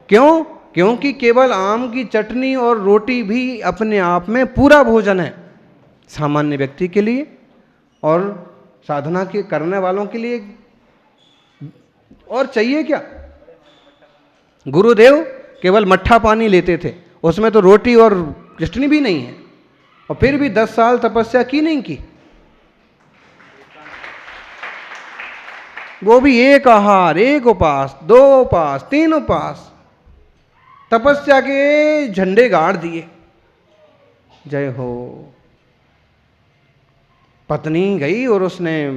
क्यों? क्योंकि केवल आम की चटनी और रोटी भी अपने आप में पूरा भोजन है सामान्य व्यक्ति के लिए और साधना के करने वालों के लिए। और चाहिए क्या? गुरुदेव केवल मट्ठा पानी लेते थे, उसमें तो रोटी और चटनी भी नहीं है, और फिर भी 10 साल तपस्या की नहीं की। वो भी एक आहार, एक उपवास, 2 उपवास, 3 उपवास, तपस्या के झंडे गाड़ दिए। जय हो। पत्नी गई और उसने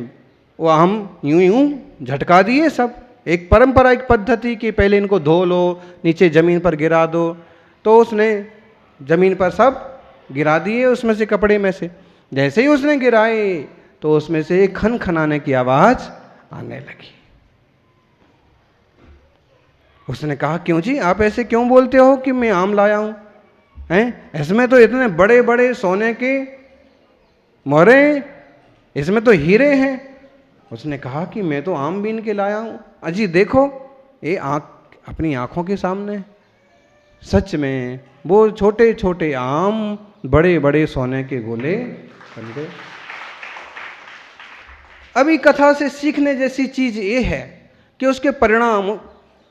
वो हम यूं यूं झटका दिए सब। एक पारंपरिक पद्धति कि पहले इनको धो लो, नीचे जमीन पर गिरा दो, तो उसने जमीन पर सब गिरा दिए उसमें से, कपड़े में से। जैसे ही उसने गिराए तो उसमें से एक खन खनाने की आवाज आने लगी। उसने कहा, क्यों जी आप ऐसे क्यों बोलते हो कि मैं आम लाया हूं? हैं, इसमें तो इतने बड़े बड़े सोने के मोहरे, इसमें तो हीरे हैं। उसने कहा कि मैं तो आम बीन के लाया हूं। अजी देखो, ये अपनी आंखों के सामने सच में वो छोटे छोटे आम बड़े बड़े सोने के गोले बन गए। अभी कथा से सीखने जैसी चीज ये है कि उसके परिणाम।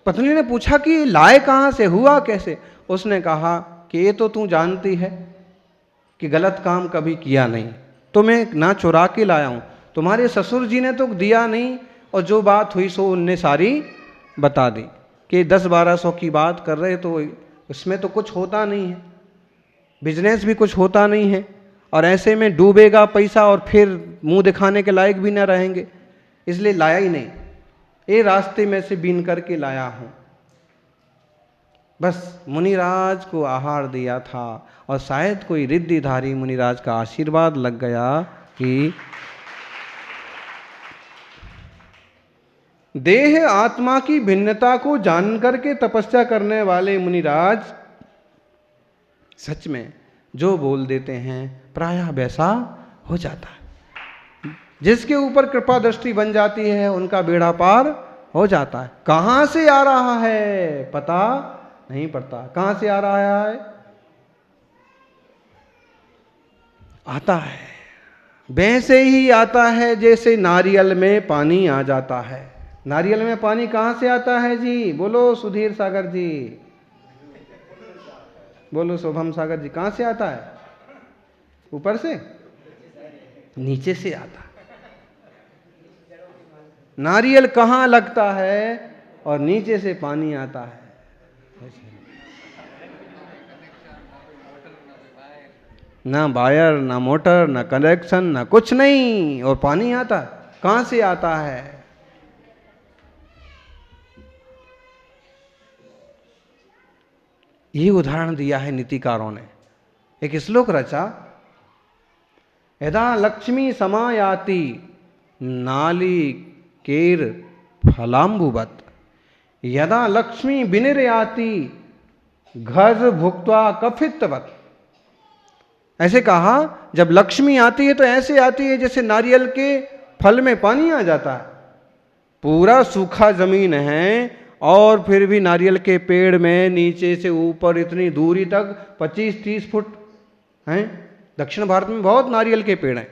पत्नी ने पूछा कि लाए कहां से, हुआ कैसे? उसने कहा कि ये तो तू जानती है कि गलत काम कभी किया नहीं, तो मैं ना चुरा के लाया हूं। तुम्हारे ससुर जी ने तो दिया नहीं, और जो बात हुई सो उनने सारी बता दी कि 10-1200 की बात कर रहे, तो उसमें तो कुछ होता नहीं है, बिजनेस भी कुछ होता नहीं है, और ऐसे में डूबेगा पैसा और फिर मुंह दिखाने के लायक भी ना रहेंगे, इसलिए लाया ही नहीं। ये रास्ते में से बीन करके लाया हूं। बस मुनिराज को आहार दिया था, और शायद कोई रिद्धिधारी मुनिराज का आशीर्वाद लग गया कि देह आत्मा की भिन्नता को जानकर के तपस्या करने वाले मुनिराज सच में जो बोल देते हैं प्रायः वैसा हो जाता है। जिसके ऊपर कृपा दृष्टि बन जाती है उनका बेड़ा पार हो जाता है। कहां से आ रहा है पता नहीं पड़ता। कहां से आ रहा है? आता है वैसे ही आता है जैसे नारियल में पानी आ जाता है। नारियल में पानी कहां से आता है जी? बोलो सुधीर सागर जी, बोलो शोभम सागर जी, कहां से आता है? ऊपर से? नीचे से आता। नारियल कहां लगता है और नीचे से पानी आता है। ना वायर, ना मोटर, ना कनेक्शन, ना कुछ नहीं, और पानी आता। कहां से आता है? ये उदाहरण दिया है नीतिकारों ने। एक श्लोक रचा, यदा लक्ष्मी समायाति नाली केर फलाम्बुवत, यदा लक्ष्मी विनिर्याति घज भुक्त्वा कफित्वत। ऐसे कहा, जब लक्ष्मी आती है तो ऐसे आती है जैसे नारियल के फल में पानी आ जाता है। पूरा सूखा जमीन है और फिर भी नारियल के पेड़ में नीचे से ऊपर इतनी दूरी तक 25-30 फुट हैं। दक्षिण भारत में बहुत नारियल के पेड़ हैं,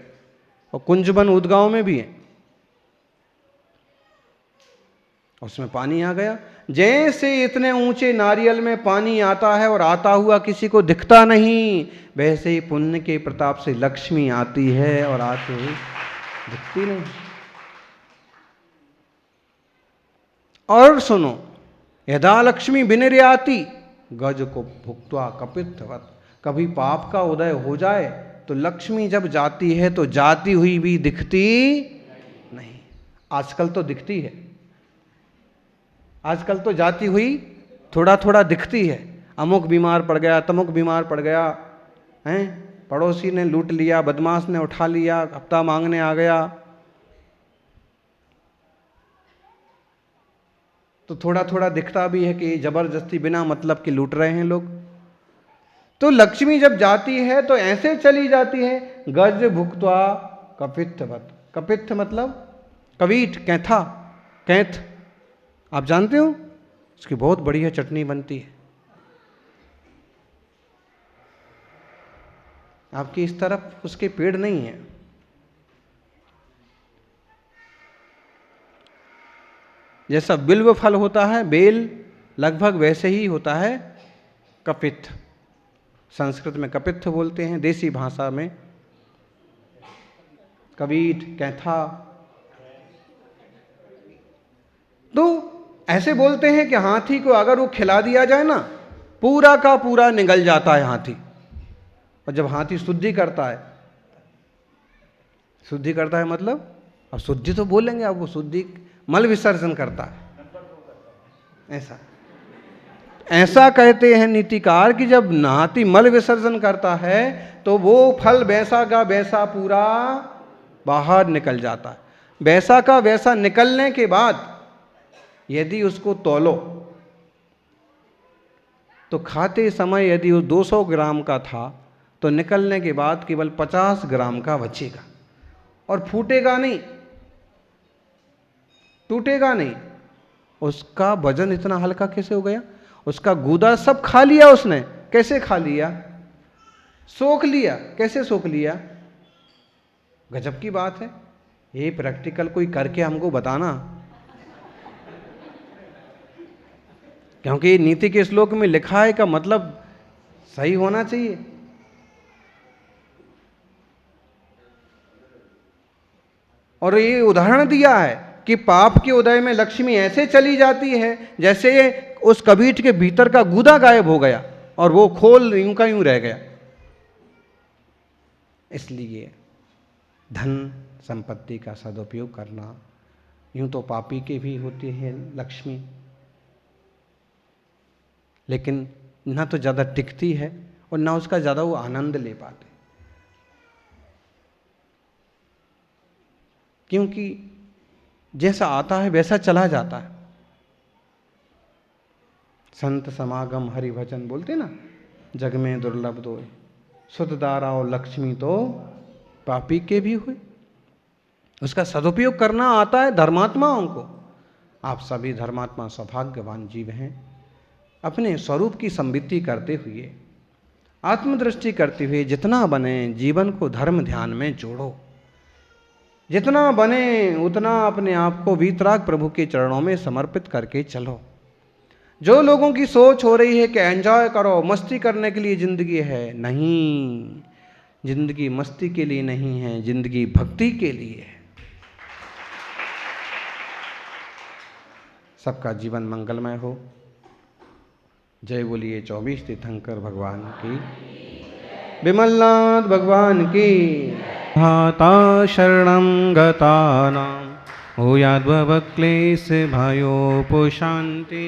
और कुंजबन ऊदगांव में भी हैं। उसमें पानी आ गया। जैसे इतने ऊंचे नारियल में पानी आता है और आता हुआ किसी को दिखता नहीं, वैसे ही पुण्य के प्रताप से लक्ष्मी आती है और आते हुए दिखती नहीं। और सुनो, यदा लक्ष्मी विनिर्याति गज को भुक्त्वा कपित्वत। कभी पाप का उदय हो जाए तो लक्ष्मी जब जाती है तो जाती हुई भी दिखती नहीं। आजकल तो दिखती है, आजकल तो जाती हुई थोड़ा थोड़ा दिखती है। अमुक बीमार पड़ गया, तमुक बीमार पड़ गया, हैं, पड़ोसी ने लूट लिया, बदमाश ने उठा लिया, हफ्ता मांगने आ गया, तो थोड़ा थोड़ा दिखता भी है कि जबरदस्ती बिना मतलब के लूट रहे हैं लोग। तो लक्ष्मी जब जाती है तो ऐसे चली जाती है, गज भुक्त्वा कपित्थवत। कपित्थ मतलब कवीट, कैथा, कैथ, आप जानते हो? उसकी बहुत बढ़िया चटनी बनती है। आपकी इस तरफ उसके पेड़ नहीं है। जैसा बिल्व फल होता है बेल, लगभग वैसे ही होता है कपित्थ। संस्कृत में कपित्थ बोलते हैं, देसी भाषा में कबीट, कैथा। तो ऐसे बोलते हैं कि हाथी को अगर वो खिला दिया जाए ना, पूरा का पूरा निगल जाता है हाथी। और जब हाथी शुद्धि करता है, शुद्धि करता है मतलब, अब शुद्धि तो बोलेंगे, अब वो शुद्धि मल विसर्जन करता है। ऐसा ऐसा कहते हैं नीतिकार कि जब हाथी मल विसर्जन करता है तो वो फल वैसा का वैसा पूरा बाहर निकल जाता है। वैसा का वैसा निकलने के बाद यदि उसको तौलो तो खाते समय यदि वो 200 ग्राम का था तो निकलने के बाद केवल 50 ग्राम का बचेगा, और फूटेगा नहीं, टूटेगा नहीं। उसका वजन इतना हल्का कैसे हो गया? उसका गूदा सब खा लिया उसने। कैसे खा लिया? सोख लिया। कैसे सोख लिया? गजब की बात है। ये प्रैक्टिकल कोई करके हमको बताना, क्योंकि नीति के श्लोक में लिखा है का मतलब सही होना चाहिए। और ये उदाहरण दिया है कि पाप के उदय में लक्ष्मी ऐसे चली जाती है जैसे उस कबीट के भीतर का गूदा गायब हो गया और वो खोल यूं का यूं रह गया। इसलिए धन संपत्ति का सदुपयोग करना, यूं तो पापी के भी होते हैं लक्ष्मी, लेकिन ना तो ज़्यादा टिकती है और ना उसका ज़्यादा वो आनंद ले पाते, क्योंकि जैसा आता है वैसा चला जाता है। संत समागम हरि भजन बोलते ना, जग में दुर्लभ दोय, सुध दारा और लक्ष्मी तो पापी के भी हुए। उसका सदुपयोग करना आता है धर्मात्माओं को। आप सभी धर्मात्मा सौभाग्यवान जीव हैं। अपने स्वरूप की संवित्ति करते हुए, आत्मदृष्टि करते हुए जितना बने जीवन को धर्म ध्यान में जोड़ो। जितना बने उतना अपने आप को वीतराग प्रभु के चरणों में समर्पित करके चलो। जो लोगों की सोच हो रही है कि एंजॉय करो, मस्ती करने के लिए जिंदगी है, नहीं, जिंदगी मस्ती के लिए नहीं है, जिंदगी भक्ति के लिए है। सबका जीवन मंगलमय हो। जय बोलिए 24 तीर्थंकर भगवान की, विमलनाथ भगवान की। हाता शरणं गतानां भूयाद्भवक्लेश भयोपशान्ति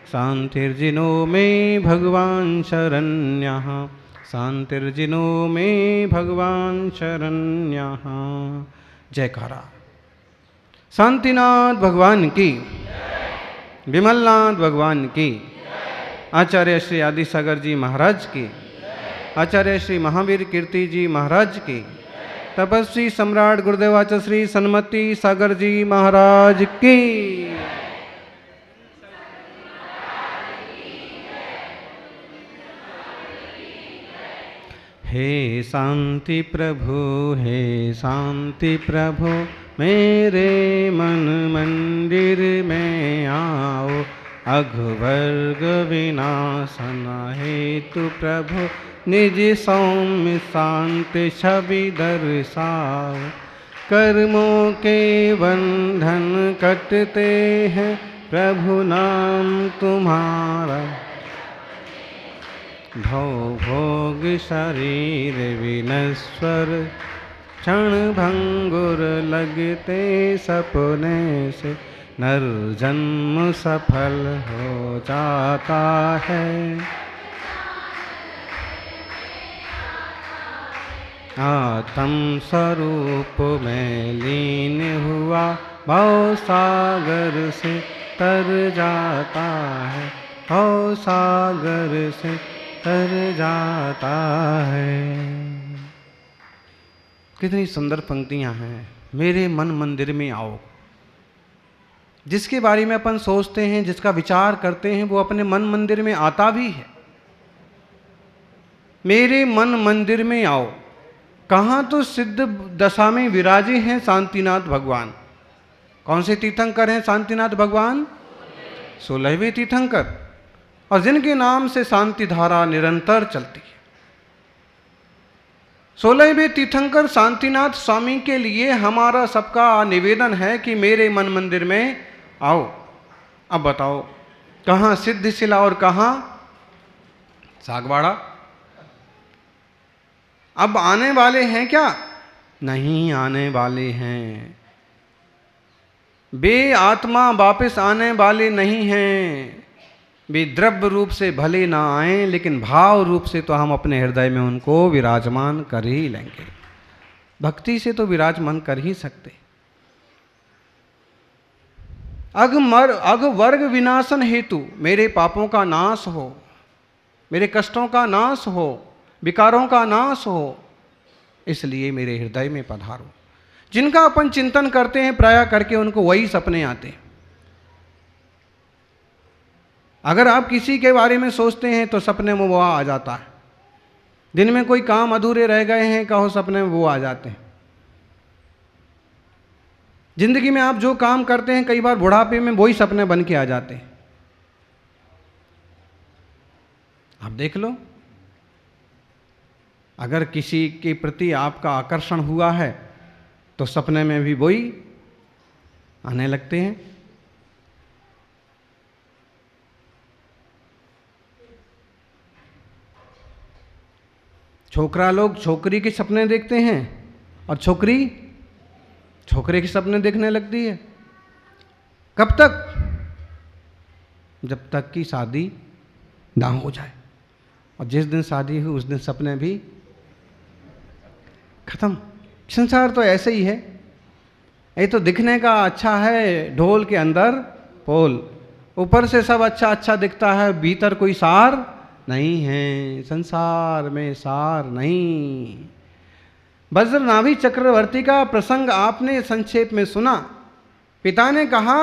शान्तिर्जिनो मे भगवान् शरण्यः शान्तिर्जिनो मे भगवान् शरण्यः। जयकारा। शांतिनाथ भगवान की, विमलनाथ भगवान की, आचार्य श्री आदि सागर जी महाराज की, आचार्य श्री महावीर कीर्ति जी महाराज की, तपस्वी सम्राट गुरुदेवाचार्य श्री सन्मति सागर जी महाराज की। हे शांति प्रभु, हे शांति प्रभु, मेरे मन मंदिर में आओ। अघवर्ग विनाशन हेतु प्रभु, निज सौम्य शांति छवि दर्शाओ। कर्मों के बंधन कटते हैं, प्रभु नाम तुम्हारा। भव भोग शरीर विनश्वर, क्षण भंगुर लगते सपने से। नर जन्म सफल हो जाता है, आत्म स्वरूप में लीन हुआ भव सागर से तर जाता है, भव सागर से तर जाता है। कितनी सुंदर पंक्तियां हैं। मेरे मन मंदिर में आओ। जिसके बारे में अपन सोचते हैं, जिसका विचार करते हैं, वो अपने मन मंदिर में आता भी है। मेरे मन मंदिर में आओ। कहाँ तो सिद्ध दशा में विराजे हैं शांतिनाथ भगवान। कौन से तीर्थंकर हैं शांतिनाथ भगवान? 16वें तीर्थंकर, और जिनके नाम से शांति धारा निरंतर चलती है। 16वें तीर्थंकर शांतिनाथ स्वामी के लिए हमारा सबका निवेदन है कि मेरे मन मंदिर में आओ। अब बताओ, कहाँ सिद्धशिला और कहाँ सागवाड़ा? अब आने वाले हैं क्या? नहीं आने वाले हैं। वे आत्मा वापस आने वाले नहीं हैं। वे द्रव्य रूप से भले ना आए, लेकिन भाव रूप से तो हम अपने हृदय में उनको विराजमान कर ही लेंगे। भक्ति से तो विराजमान कर ही सकते। अग वर्ग विनाशन हेतु मेरे पापों का नाश हो, मेरे कष्टों का नाश हो, विकारों का नाश हो, इसलिए मेरे हृदय में पधारो। जिनका अपन चिंतन करते हैं प्राय करके, उनको वही सपने आते हैं। अगर आप किसी के बारे में सोचते हैं तो सपने में वो आ जाता है। दिन में कोई काम अधूरे रह गए हैं, कहो सपने में वो आ जाते हैं। जिंदगी में आप जो काम करते हैं, कई बार बुढ़ापे में वही सपने बन के आ जाते हैं। आप देख लो, अगर किसी के प्रति आपका आकर्षण हुआ है तो सपने में भी वही आने लगते हैं। छोकरा लोग छोकरी के सपने देखते हैं और छोकरी छोकरे के सपने देखने लगती है। कब तक? जब तक कि शादी ना हो जाए, और जिस दिन शादी हुई उस दिन सपने भी खत्म। संसार तो ऐसे ही है। ये तो दिखने का अच्छा है, ढोल के अंदर पोल। ऊपर से सब अच्छा अच्छा दिखता है, भीतर कोई सार नहीं है। संसार में सार नहीं। वज्रनाभि चक्रवर्ती का प्रसंग आपने संक्षेप में सुना। पिता ने कहा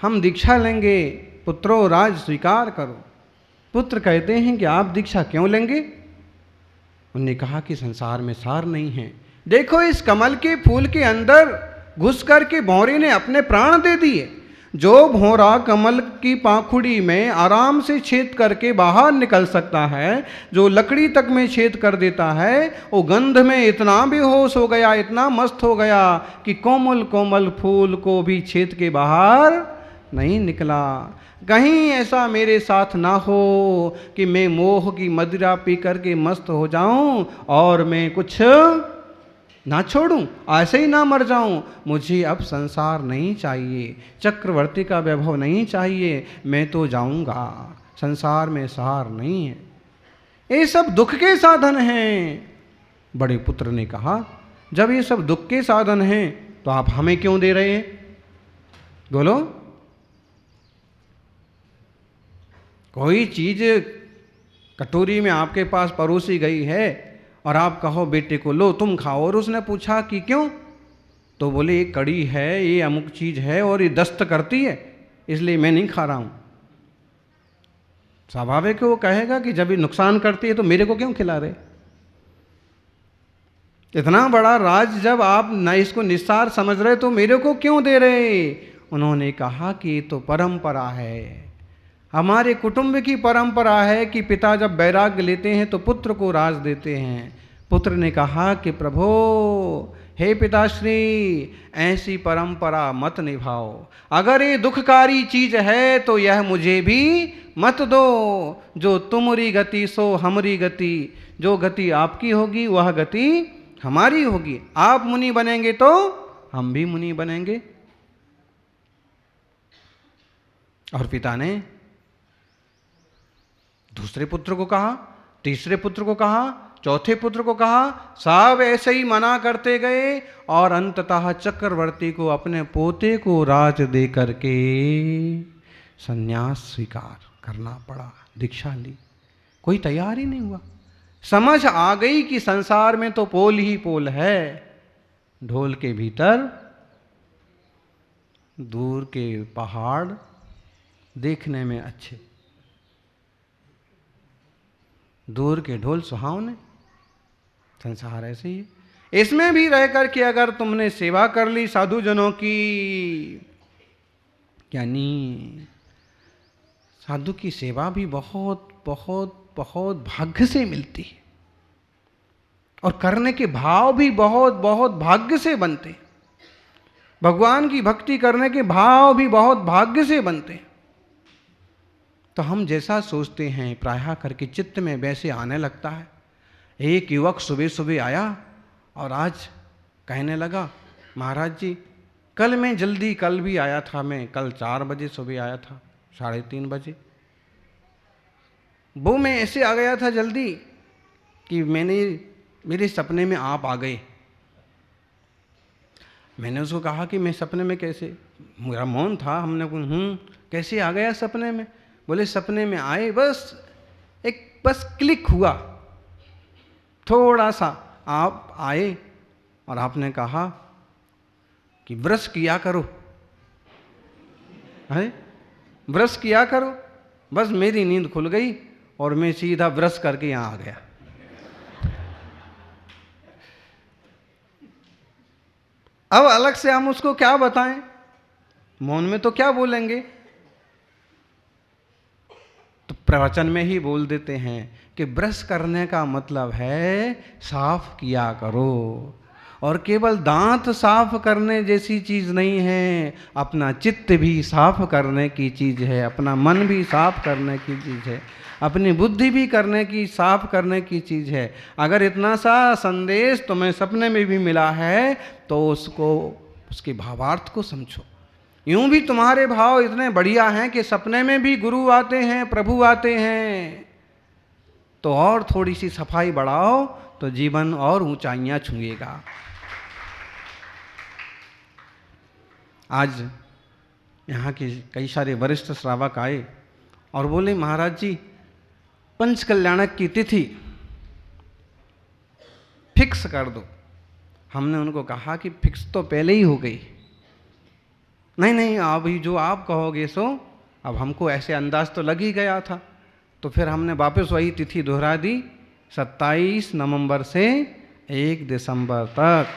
हम दीक्षा लेंगे, पुत्रो राज स्वीकार करो। पुत्र कहते हैं कि आप दीक्षा क्यों लेंगे? उन्होंने कहा कि संसार में सार नहीं है। देखो, इस कमल के फूल के अंदर घुस करके भौरे ने अपने प्राण दे दिए। जो भौरा कमल की पाखुड़ी में आराम से छेद करके बाहर निकल सकता है, जो लकड़ी तक में छेद कर देता है, वो गंध में इतना बेहोश हो गया, इतना मस्त हो गया कि कोमल कोमल फूल को भी छेद के बाहर नहीं निकला। कहीं ऐसा मेरे साथ ना हो कि मैं मोह की मदिरा पी करके मस्त हो जाऊं और मैं कुछ ना छोड़ूं, ऐसे ही ना मर जाऊं। मुझे अब संसार नहीं चाहिए, चक्रवर्ती का वैभव नहीं चाहिए, मैं तो जाऊंगा। संसार में सार नहीं है, ये सब दुख के साधन हैं। बड़े पुत्र ने कहा जब ये सब दुख के साधन हैं तो आप हमें क्यों दे रहे हैं? बोलो, कोई चीज कटोरी में आपके पास परोसी गई है और आप कहो बेटे को लो तुम खाओ, और उसने पूछा कि क्यों? तो बोले ये कड़ी है, ये अमुक चीज है और ये दस्त करती है, इसलिए मैं नहीं खा रहा हूं। स्वाभाविक है वो कहेगा कि जब ये नुकसान करती है तो मेरे को क्यों खिला रहे? इतना बड़ा राज जब आप न इसको निस्सार समझ रहे तो मेरे को क्यों दे रहे? उन्होंने कहा कि ये तो परंपरा है, हमारे कुटुंब की परंपरा है कि पिता जब वैराग्य लेते हैं तो पुत्र को राज देते हैं। पुत्र ने कहा कि प्रभो, हे पिताश्री, ऐसी परंपरा मत निभाओ। अगर ये दुखकारी चीज है तो यह मुझे भी मत दो। जो तुम्हारी गति सो हमारी गति, जो गति आपकी होगी वह गति हमारी होगी। आप मुनि बनेंगे तो हम भी मुनि बनेंगे। और पिता ने दूसरे पुत्र को कहा, तीसरे पुत्र को कहा, चौथे पुत्र को कहा, सब ऐसे ही मना करते गए और अंततः चक्रवर्ती को अपने पोते को राज दे करके संन्यास स्वीकार करना पड़ा, दीक्षा ली। कोई तैयार ही नहीं हुआ। समझ आ गई कि संसार में तो पोल ही पोल है, ढोल के भीतर दूर के पहाड़ देखने में अच्छे, दूर के ढोल सुहावने। संसार ऐसे ही है। इसमें भी रह कर के अगर तुमने सेवा कर ली साधु जनों की, यानी साधु की सेवा भी बहुत बहुत बहुत भाग्य से मिलती है, और करने के भाव भी बहुत बहुत भाग्य से बनते हैं। भगवान की भक्ति करने के भाव भी बहुत भाग्य से बनते हैं। तो हम जैसा सोचते हैं प्रायः करके चित्त में वैसे आने लगता है। एक युवक सुबह सुबह आया और आज कहने लगा, महाराज जी कल मैं जल्दी, कल भी आया था, मैं कल 4 बजे सुबह आया था, 3:30 बजे। वो मैं ऐसे आ गया था जल्दी कि मेरे सपने में आप आ गए। मैंने उसको कहा कि मैं सपने में कैसे, मेरा मौन था, हमने कैसे आ गया सपने में? बोले सपने में आए, बस क्लिक हुआ, थोड़ा सा आप आए और आपने कहा कि ब्रश किया करो, है ब्रश किया करो। बस मेरी नींद खुल गई और मैं सीधा ब्रश करके यहाँ आ गया। अब अलग से हम उसको क्या बताएं, मौन में तो क्या बोलेंगे, तो प्रवचन में ही बोल देते हैं कि ब्रश करने का मतलब है साफ किया करो। और केवल दांत साफ करने जैसी चीज नहीं है, अपना चित्त भी साफ करने की चीज है, अपना मन भी साफ करने की चीज है, अपनी बुद्धि भी साफ करने की चीज है। अगर इतना सा संदेश तुम्हें सपने में भी मिला है तो उसके भावार्थ को समझो। यूं भी तुम्हारे भाव इतने बढ़िया हैं कि सपने में भी गुरु आते हैं, प्रभु आते हैं, तो और थोड़ी सी सफाई बढ़ाओ तो जीवन और ऊंचाइयां छुएगा। आज यहाँ के कई सारे वरिष्ठ श्रावक आए और बोले, महाराज जी पंच कल्याणक की तिथि फिक्स कर दो। हमने उनको कहा कि फिक्स तो पहले ही हो गई। नहीं, अभी जो आप कहोगे सो, अब हमको ऐसे अंदाज तो लग ही गया था। तो फिर हमने वापस वही तिथि दोहरा दी, 27 नवंबर से 1 दिसंबर तक।